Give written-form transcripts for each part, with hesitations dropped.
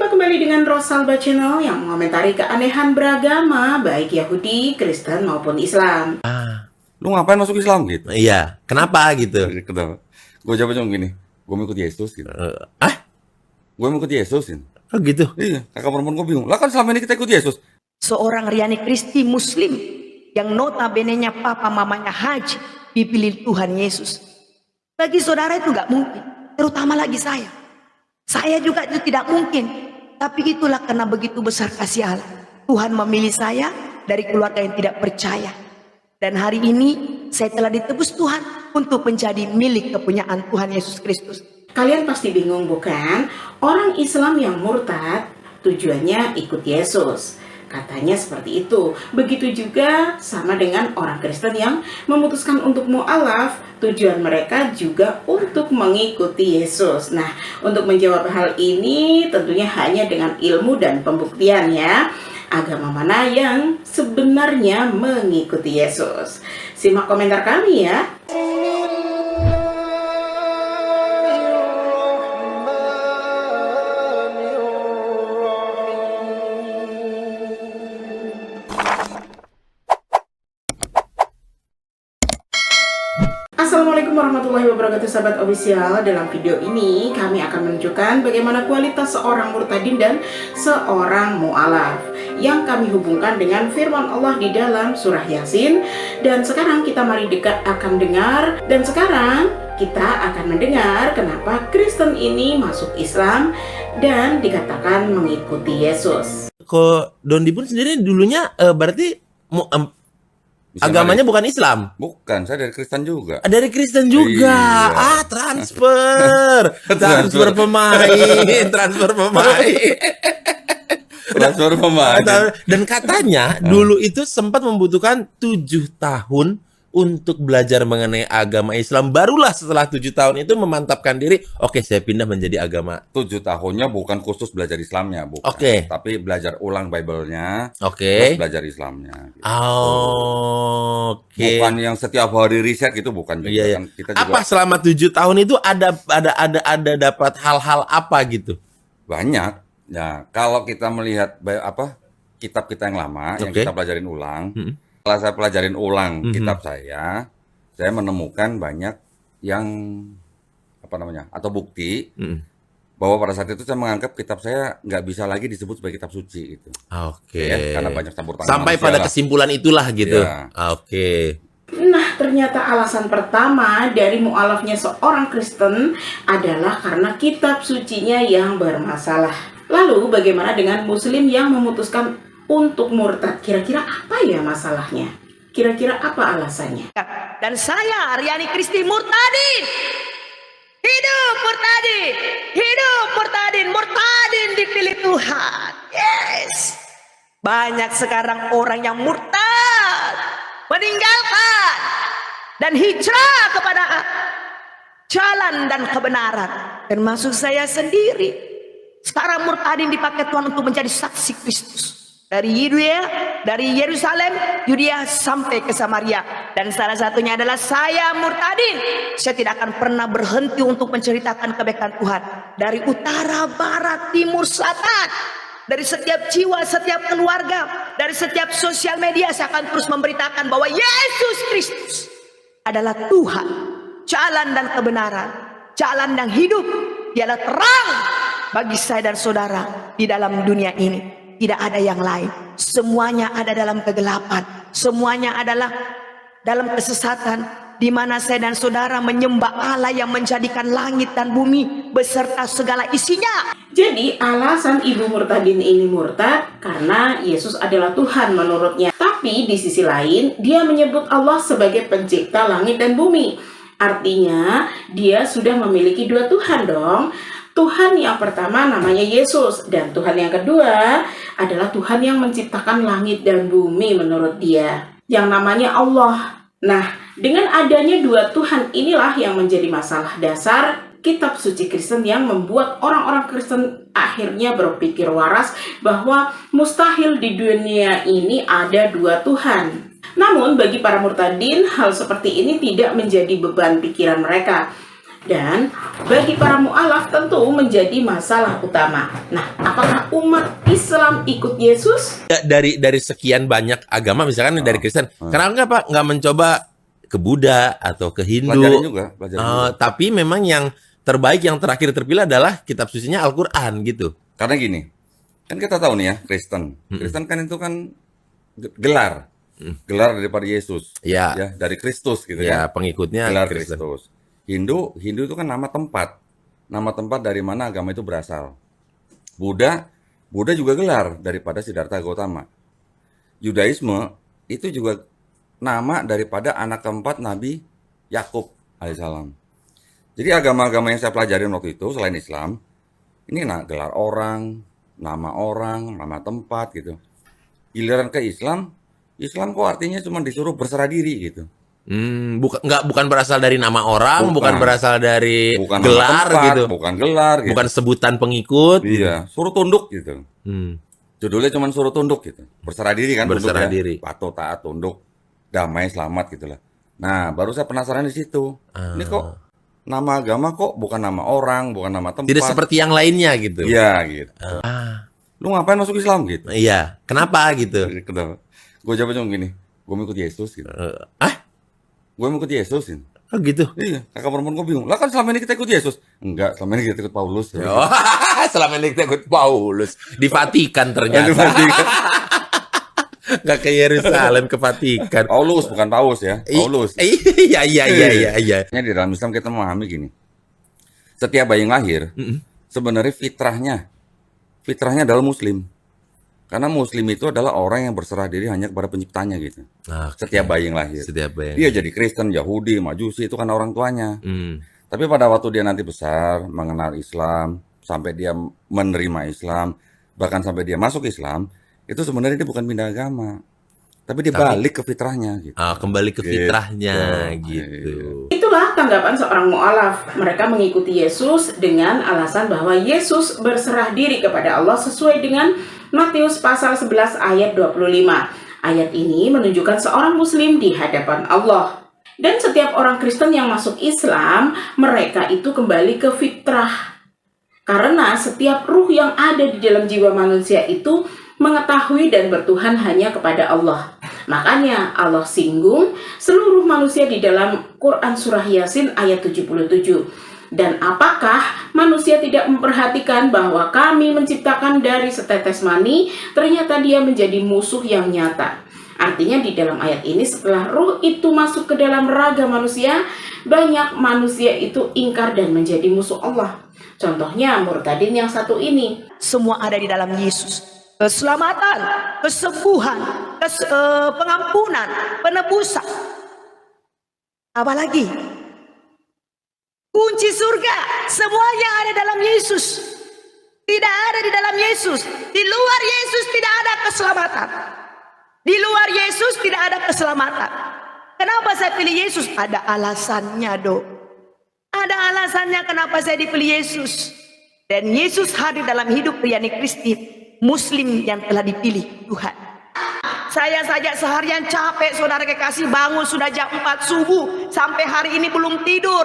Jumpa kembali dengan Rosalba Channel yang mengomentari keanehan beragama baik Yahudi, Kristen maupun Islam. Lu ngapain masuk Islam gitu? Iya, kenapa gitu? Kenapa? Gue jawab cuma gini, gue mau ikut Yesus gitu. Gue mau ikut Yesus gitu. Oh gitu? Iya, kakak perempuan gue bingung. Lah kan selama ini kita ikut Yesus. Seorang Riani Kristi Muslim yang notabene-nya papa mamanya haji dipilih Tuhan Yesus. Bagi saudara itu gak mungkin, terutama lagi saya. Saya juga itu tidak mungkin. Tapi itulah karena begitu besar kasih Allah. Tuhan memilih saya dari keluarga yang tidak percaya. Dan hari ini saya telah ditebus Tuhan untuk menjadi milik kepunyaan Tuhan Yesus Kristus. Kalian pasti bingung bukan? Orang Islam yang murtad tujuannya ikut Yesus. Katanya seperti itu. Begitu juga sama dengan orang Kristen yang memutuskan untuk mu'alaf. Tujuan mereka juga untuk mengikuti Yesus. Nah, untuk menjawab hal ini tentunya hanya dengan ilmu dan pembuktian ya. Agama mana yang sebenarnya mengikuti Yesus? Simak komentar kami ya. Assalamualaikum warahmatullahi wabarakatuh sahabat official. Dalam video ini kami akan menunjukkan bagaimana kualitas seorang murtadin dan seorang mu'alaf yang kami hubungkan dengan firman Allah di dalam surah Yasin. Dan sekarang kita akan mendengar kenapa Kristen ini masuk Islam dan dikatakan mengikuti Yesus. Kok Don Dipun sendiri dulunya berarti agamanya bukan Islam? Bukan, saya dari Kristen juga. Dari Kristen juga. Iya. Transfer pemain. Transfer pemain. Dan katanya dulu itu sempat membutuhkan 7 tahun untuk belajar mengenai agama Islam. Barulah setelah 7 tahun itu memantapkan diri, oke, saya pindah menjadi agama. 7 tahunnya bukan khusus belajar Islamnya, bukan. Oke. Tapi belajar ulang Bible-nya, Oke. terus belajar Islamnya. Gitu. Oke. Bukan yang setiap hari riset itu bukan juga. Iya. Kan kita juga Apa selama 7 tahun itu ada dapat hal-hal apa gitu? banyak. Ya, kalau kita melihat kitab kita yang lama yang kita pelajarin ulang. Setelah saya pelajarin ulang kitab saya menemukan banyak yang atau bukti bahwa pada saat itu saya menganggap kitab saya nggak bisa lagi disebut sebagai kitab suci gitu. Oke. Ya, karena banyak campur tangan sampai manusia pada lah. kesimpulan itulah gitu. Ya. Oke. Nah, ternyata alasan pertama dari mu'alafnya seorang Kristen adalah karena kitab sucinya yang bermasalah. Lalu bagaimana dengan muslim yang memutuskan untuk murtad? Kira-kira apa ya masalahnya? Kira-kira apa alasannya? Dan saya Riani Kristi murtadin. Hidup murtadin. Hidup murtadin. Murtadin dipilih Tuhan. Yes. Banyak sekarang orang yang murtad, meninggalkan dan hijrah kepada jalan dan kebenaran. Termasuk saya sendiri. Sekarang murtadin dipakai Tuhan untuk menjadi saksi Kristus. Dari Yerusalem, Yudea sampai ke Samaria. Dan salah satunya adalah saya murtadin. Saya tidak akan pernah berhenti untuk menceritakan kebaikan Tuhan. Dari utara, barat, timur, selatan. Dari setiap jiwa, setiap keluarga. Dari setiap sosial media saya akan terus memberitakan bahwa Yesus Kristus adalah Tuhan. Jalan dan kebenaran. Jalan dan hidup. Dialah terang bagi saya dan saudara di dalam dunia ini. Tidak ada yang lain. Semuanya ada dalam kegelapan. Semuanya adalah dalam kesesatan. Di mana saya dan saudara menyembah Allah yang menjadikan langit dan bumi beserta segala isinya. Jadi alasan ibu murtadin ini murtad karena Yesus adalah Tuhan menurutnya. Tapi di sisi lain dia menyebut Allah sebagai pencipta langit dan bumi. Artinya dia sudah memiliki 2 Tuhan dong. Tuhan yang pertama namanya Yesus, dan Tuhan yang kedua adalah Tuhan yang menciptakan langit dan bumi menurut dia, yang namanya Allah. Nah, dengan adanya 2 Tuhan inilah yang menjadi masalah dasar kitab suci Kristen yang membuat orang-orang Kristen akhirnya berpikir waras bahwa mustahil di dunia ini ada 2 Tuhan. Namun bagi para murtadin hal seperti ini tidak menjadi beban pikiran mereka. Dan bagi para mu'alaf tentu menjadi masalah utama. Nah, apakah umat Islam ikut Yesus? Dari sekian banyak agama, misalkan dari Kristen, kenapa Pak nggak mencoba ke Buddha atau ke Hindu? Pelajarin juga, pelajarin juga. Tapi memang yang terbaik, yang terakhir terpilih adalah kitab sucinya Al-Quran gitu. Karena gini, kan kita tahu nih ya, Kristen. Kristen kan itu kan gelar daripada Yesus. Ya. Ya, dari Kristus gitu Ya, kan. pengikutnya Gelar Kristen. Kristus. Hindu itu kan nama tempat. Nama tempat dari mana agama itu berasal. Buddha juga gelar daripada Siddhartha Gautama. Yudaisme itu juga nama daripada anak keempat Nabi Yakub alaihissalam. Jadi agama-agama yang saya pelajarin waktu itu selain Islam, ini gelar orang, nama tempat gitu. Giliran ke Islam kok artinya cuma disuruh berserah diri gitu. Bukan berasal dari nama orang, bukan berasal dari Bukan gelar nama tempat, gitu. bukan gelar gitu. Bukan sebutan pengikut. Iya, suruh tunduk gitu. Hmm. Judulnya cuma suruh tunduk gitu. Berserah diri kan, Berserah tunduk ya. diri. Patuh, taat, tunduk, damai, selamat gitulah. Nah, baru saya penasaran di situ. Ini kok nama agama kok bukan nama orang, bukan nama tempat. Tidak seperti yang lainnya gitu. Iya gitu. Lu ngapain masuk Islam gitu? Iya, kenapa gitu? Kenapa? Gue jawab cuma gini, gue mau ikut Yesus gitu. Gue mau ikut Yesus gitu. Oh gitu. Iya, kakak perempuan gue bingung. Lah kan selama ini kita ikut Yesus. Enggak, selama ini kita ikut Paulus. Oh, selama ini kita ikut Paulus di Vatikan ternyata. Nggak ke Yerusalem, ke Vatikan. Paulus bukan Paus ya. Paulus. Iya. Di dalam Islam kita memahami gini. Setiap bayi yang lahir, sebenarnya fitrahnya adalah Muslim. Karena Muslim itu adalah orang yang berserah diri hanya kepada penciptanya gitu. Setiap bayi yang lahir. Dia jadi Kristen, Yahudi, Majusi itu kan orang tuanya. Tapi pada waktu dia nanti besar, mengenal Islam, sampai dia menerima Islam, bahkan sampai dia masuk Islam, itu sebenarnya dia bukan pindah agama. Tapi dia balik ke fitrahnya gitu. Kembali ke fitrahnya gitu. Itulah tanggapan seorang mu'alaf. Mereka mengikuti Yesus dengan alasan bahwa Yesus berserah diri kepada Allah sesuai dengan Matius pasal 11 ayat 25. Ayat ini menunjukkan seorang muslim di hadapan Allah. Dan setiap orang Kristen yang masuk Islam, mereka itu kembali ke fitrah. Karena setiap ruh yang ada di dalam jiwa manusia itu mengetahui dan bertuhan hanya kepada Allah. Makanya Allah singgung seluruh manusia di dalam Quran surah Yasin ayat 77. Dan apakah manusia tidak memperhatikan bahwa kami menciptakan dari setetes mani, ternyata dia menjadi musuh yang nyata. Artinya di dalam ayat ini setelah ruh itu masuk ke dalam raga manusia, banyak manusia itu ingkar dan menjadi musuh Allah. Contohnya murtadin yang satu ini. Semua ada di dalam Yesus. Keselamatan, kesembuhan, pengampunan, penebusan. Apalagi kunci surga, semuanya ada dalam Yesus. Tidak ada di dalam Yesus. Di luar Yesus tidak ada keselamatan. Di luar Yesus tidak ada keselamatan. Kenapa saya pilih Yesus? Ada alasannya, Dok. Ada alasannya kenapa saya dipilih Yesus. Dan Yesus hadir dalam hidup Riani Kristi, Muslim yang telah dipilih Tuhan. Saya saja seharian capek, saudara kekasih, bangun sudah jam 4 subuh. Sampai hari ini belum tidur.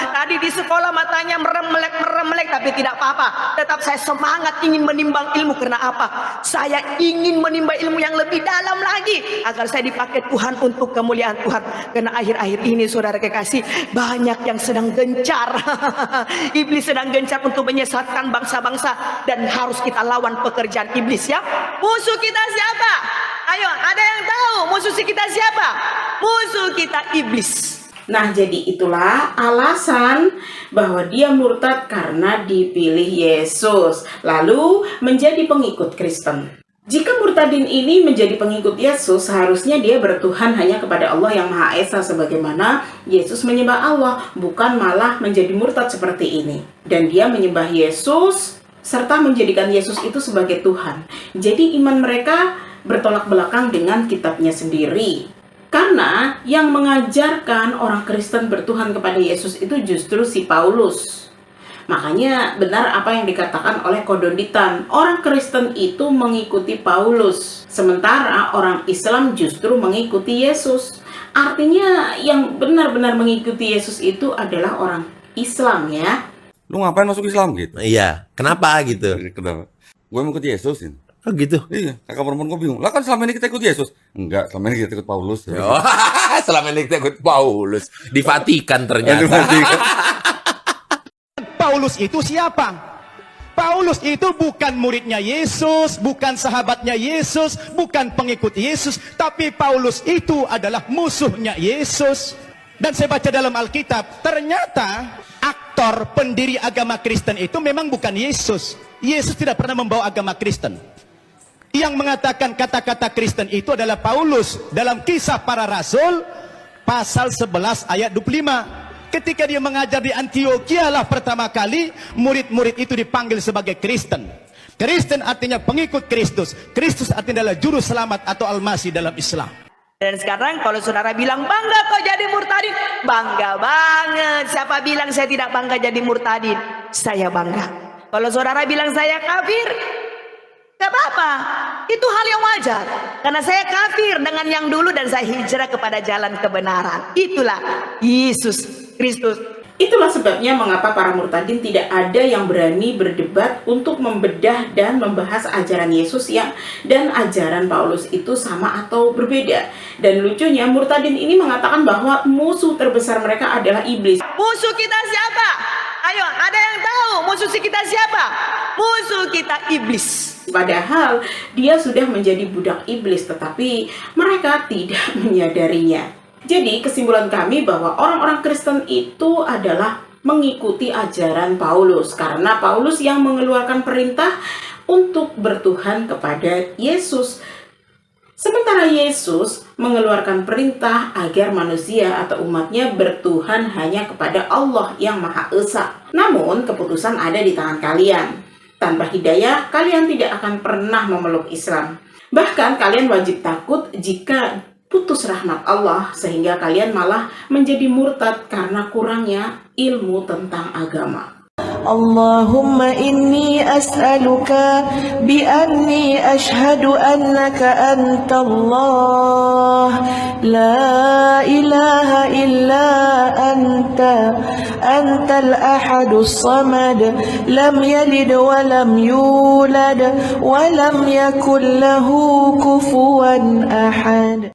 Tadi di sekolah matanya merem melek, tapi tidak apa-apa. Tetap saya semangat ingin menimbang ilmu. Karena apa? Saya ingin menimba ilmu yang lebih dalam lagi. Agar saya dipakai Tuhan untuk kemuliaan Tuhan. Karena akhir-akhir ini, saudara kekasih, banyak yang sedang gencar. Iblis sedang gencar untuk menyesatkan bangsa-bangsa. Dan harus kita lawan pekerjaan iblis ya. Musuh kita siapa? Ayo, ada yang tahu musuh kita siapa? Musuh kita iblis. Nah, jadi itulah alasan bahwa dia murtad karena dipilih Yesus, lalu menjadi pengikut Kristen. Jika murtadin ini menjadi pengikut Yesus, seharusnya dia bertuhan hanya kepada Allah yang Maha Esa sebagaimana Yesus menyembah Allah, bukan malah menjadi murtad seperti ini. Dan dia menyembah Yesus serta menjadikan Yesus itu sebagai Tuhan. Jadi iman mereka bertolak belakang dengan kitabnya sendiri. Karena yang mengajarkan orang Kristen bertuhan kepada Yesus itu justru si Paulus. Makanya benar apa yang dikatakan oleh Kodonditan, orang Kristen itu mengikuti Paulus, sementara orang Islam justru mengikuti Yesus. Artinya yang benar-benar mengikuti Yesus itu adalah orang Islam ya. Lu ngapain masuk Islam gitu? Iya, kenapa gitu? Kenapa? Gue mau ikut Yesus. Oh gitu. Iya, kakak perempuan gue bingung. Lah kan selama ini kita ikut Yesus. Enggak, selama ini kita ikut Paulus. Oh, selama ini kita ikut Paulus di Vatikan ternyata. Paulus itu siapa? Paulus itu bukan muridnya Yesus, bukan sahabatnya Yesus, bukan pengikut Yesus, tapi Paulus itu adalah musuhnya Yesus. Dan saya baca dalam Alkitab, ternyata aktor pendiri agama Kristen itu memang bukan Yesus. Yesus tidak pernah membawa agama Kristen. Yang mengatakan kata-kata Kristen itu adalah Paulus dalam Kisah Para Rasul pasal 11 ayat 25. Ketika dia mengajar di Antioquia lah pertama kali murid-murid itu dipanggil sebagai Kristen. Kristen artinya pengikut Kristus. Kristus artinya adalah juru selamat atau Al-Masih dalam Islam. Dan sekarang kalau saudara bilang bangga kok jadi murtadin, bangga banget. Siapa bilang saya tidak bangga jadi murtadin? Saya bangga. Kalau saudara bilang saya kafir, gak apa-apa, itu hal yang wajar. Karena saya kafir dengan yang dulu dan saya hijrah kepada jalan kebenaran. Itulah Yesus Kristus. Itulah sebabnya mengapa para murtadin tidak ada yang berani berdebat untuk membedah dan membahas ajaran Yesus dan ajaran Paulus itu sama atau berbeda. Dan lucunya murtadin ini mengatakan bahwa musuh terbesar mereka adalah iblis. Musuh kita siapa? Ayo, ada yang tahu musuh kita siapa? Musuh kita iblis. Padahal dia sudah menjadi budak iblis, tetapi mereka tidak menyadarinya. Jadi kesimpulan kami bahwa orang-orang Kristen itu adalah mengikuti ajaran Paulus, karena Paulus yang mengeluarkan perintah untuk bertuhan kepada Yesus. Sementara Yesus mengeluarkan perintah agar manusia atau umatnya bertuhan hanya kepada Allah yang Maha Esa. Namun keputusan ada di tangan kalian. Tanpa hidayah, kalian tidak akan pernah memeluk Islam. Bahkan kalian wajib takut jika putus rahmat Allah, sehingga kalian malah menjadi murtad karena kurangnya ilmu tentang agama. Allahumma inni as'aluka bi'anni ashhadu annaka antallah la ilaha illa anta antal ahadus samad lam yalid wa lam yulad wa lam yakul lahu kufuwan ahad.